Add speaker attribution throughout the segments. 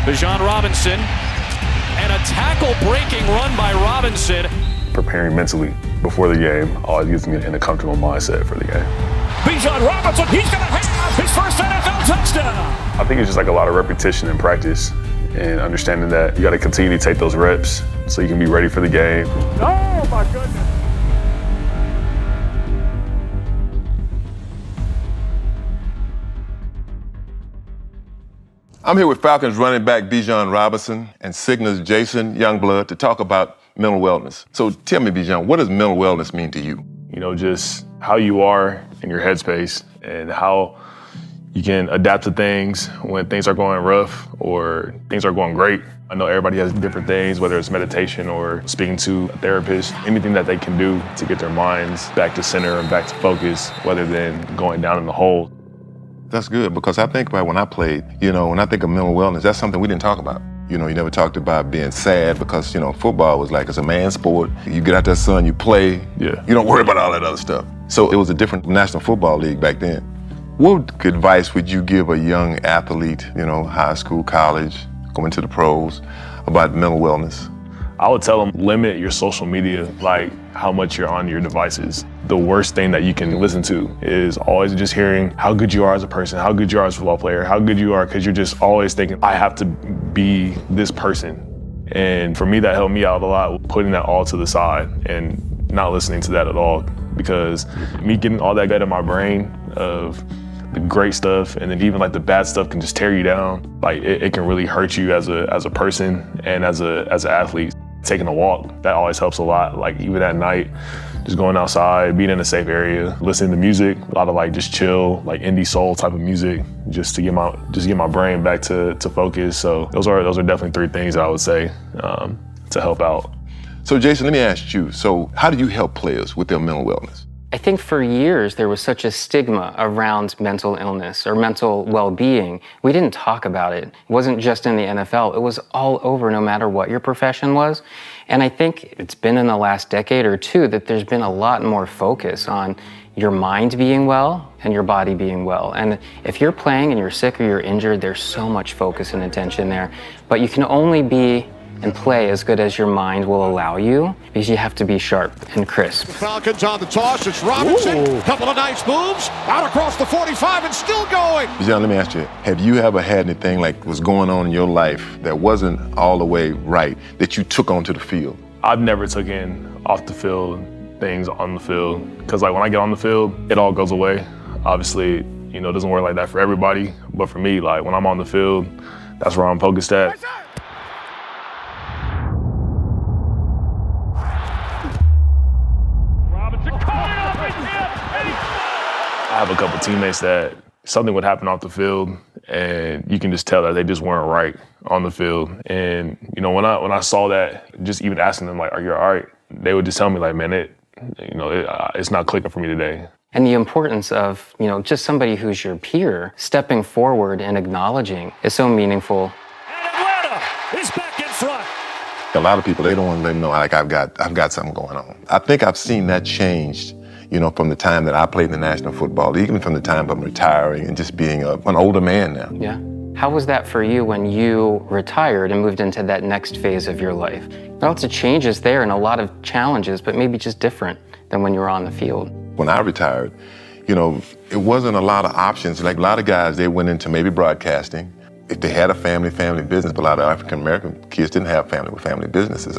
Speaker 1: Bijan Robinson, and a tackle-breaking run by Robinson.
Speaker 2: Preparing mentally before the game always gets me in a comfortable mindset for the game.
Speaker 1: Bijan Robinson, he's going to have his first NFL touchdown.
Speaker 2: I think it's just like a lot of repetition and practice and understanding that you got to continue to take those reps so you can be ready for the game.
Speaker 1: Oh, my goodness.
Speaker 3: I'm here with Falcons running back Bijan Robinson and Cigna's Jason Youngblood to talk about mental wellness. So tell me, Bijan, what does mental wellness mean to you?
Speaker 2: You know, just how you are in your headspace and how you can adapt to things when things are going rough or things are going great. I know everybody has different things, whether it's meditation or speaking to a therapist, anything that they can do to get their minds back to center and back to focus, rather than going down in the hole.
Speaker 3: That's good, because I think about when I played, when I think of mental wellness, that's something we didn't talk about. You never talked about being sad because, football was like, it's a man's sport. You get out there, son, you play.
Speaker 2: Yeah.
Speaker 3: You don't worry about all that other stuff. So it was a different National Football League back then. What advice would you give a young athlete, high school, college, going to the pros, about mental wellness?
Speaker 2: I would tell them, limit your social media, like how much you're on your devices. The worst thing that you can listen to is always just hearing how good you are as a person, how good you are as a football player, how good you are, because you're just always thinking, I have to be this person. And for me, that helped me out a lot, putting that all to the side and not listening to that at all, because me getting all that gut in my brain of the great stuff and then even like the bad stuff can just tear you down. Like it can really hurt you as a person and as an athlete. Taking a walk, that always helps a lot. Like even at night, just going outside, being in a safe area, listening to music, a lot of like just chill, like indie soul type of music, just to get my brain back to focus. So those are definitely three things that I would say to help out.
Speaker 3: So Jason, let me ask you, so how do you help players with their mental wellness?
Speaker 4: I think for years there was such a stigma around mental illness or mental well-being. We didn't talk about it. It wasn't just in the NFL. It was all over, no matter what your profession was. And I think it's been in the last decade or two that there's been a lot more focus on your mind being well and your body being well. And if you're playing and you're sick or you're injured, there's so much focus and attention there. But you can only be and play as good as your mind will allow you, because you have to be sharp and crisp.
Speaker 5: The Falcons on the toss. It's Robinson. Couple of nice moves. Out across the 45 and still going.
Speaker 3: Bijan, let me ask you, have you ever had anything like was going on in your life that wasn't all the way right that you took onto the field?
Speaker 2: I've never taken off the field things on the field, because like when I get on the field, it all goes away. Obviously, it doesn't work like that for everybody, but for me, like when I'm on the field, that's where I'm focused at. I have a couple teammates that something would happen off the field and you can just tell that they just weren't right on the field. And, when I saw that, just even asking them like, are you all right? They would just tell me like, man, it's not clicking for me today.
Speaker 4: And the importance of, just somebody who's your peer stepping forward and acknowledging is so meaningful.
Speaker 1: And Atlanta is back in front.
Speaker 3: A lot of people, they don't want to let them know like I've got something going on. I think I've seen that changed, from the time that I played in the National Football League, even from the time I'm retiring and just being an older man now.
Speaker 4: Yeah. How was that for you when you retired and moved into that next phase of your life? Lots of changes there and a lot of challenges, but maybe just different than when you were on the field.
Speaker 3: When I retired, it wasn't a lot of options. Like a lot of guys, they went into maybe broadcasting. If they had a family business, but a lot of African-American kids didn't have family businesses.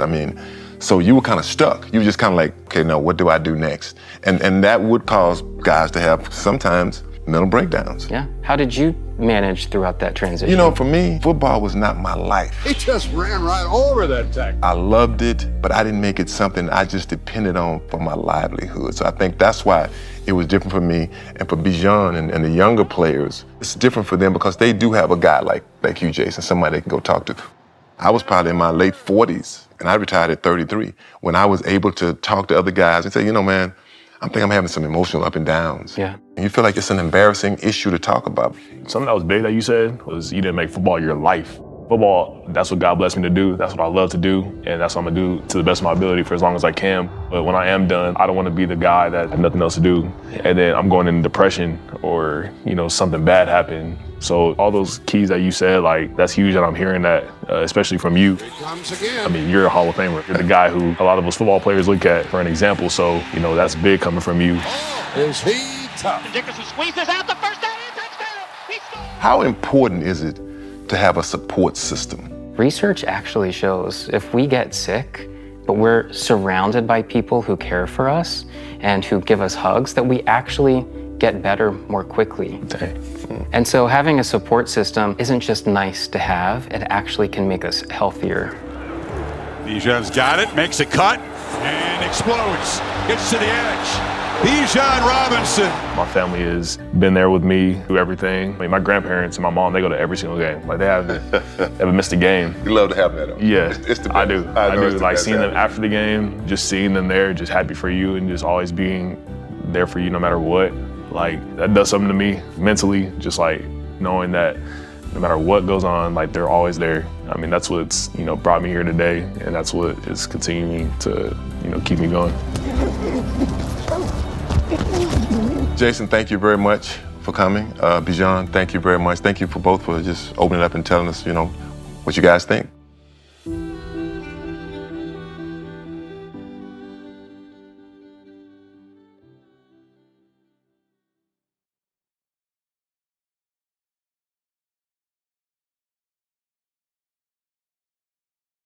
Speaker 3: So you were kind of stuck. You were just kind of like, okay, now what do I do next? And that would cause guys to have sometimes mental breakdowns.
Speaker 4: Yeah. How did you manage throughout that transition?
Speaker 3: For me, football was not my life.
Speaker 5: He just ran right over that tackle.
Speaker 3: I loved it, but I didn't make it something I just depended on for my livelihood. So I think that's why it was different for me. And for Bijan and the younger players, it's different for them because they do have a guy like you, Jason, somebody they can go talk to. I was probably in my late 40s, and I retired at 33, when I was able to talk to other guys and say, man, I think I'm having some emotional up and downs.
Speaker 4: Yeah.
Speaker 3: And you feel like it's an embarrassing issue to talk about.
Speaker 2: Something that was big that you said was you didn't make football your life. Football, that's what God blessed me to do. That's what I love to do. And that's what I'm gonna do to the best of my ability for as long as I can. But when I am done, I don't wanna be the guy that has nothing else to do. And then I'm going into depression or, something bad happened. So all those keys that you said, like, that's huge that I'm hearing that, especially from you.
Speaker 5: Comes again.
Speaker 2: I mean, you're a Hall of Famer. You're the guy who a lot of us football players look at for an example. So, that's big coming from you.
Speaker 5: Is he tough?
Speaker 6: Dickerson squeezes out the first down and touchdown. He scores.
Speaker 3: How important is it to have a support system?
Speaker 4: Research actually shows if we get sick, but we're surrounded by people who care for us and who give us hugs, that we actually get better more quickly. And so having a support system isn't just nice to have, it actually can make us healthier.
Speaker 5: Bijan's got it, makes a cut, and explodes. Gets to the edge. Bijan Robinson.
Speaker 2: My family has been there with me through everything. I mean, my grandparents and my mom, they go to every single game. Like, they haven't missed a game.
Speaker 3: You love to have that on.
Speaker 2: Yeah,
Speaker 3: It's the best.
Speaker 2: I do. I
Speaker 3: know
Speaker 2: do.
Speaker 3: it's the
Speaker 2: Like,
Speaker 3: best
Speaker 2: seeing them
Speaker 3: habit.
Speaker 2: after the game, just seeing them there, just happy for you and just always being there for you no matter what. Like, that does something to me mentally, just like knowing that no matter what goes on, like, they're always there. I mean, that's what's, brought me here today, and that's what is continuing to, keep me going.
Speaker 3: Jason, thank you very much for coming. Bijan, thank you very much. Thank you for both for just opening up and telling us, what you guys think.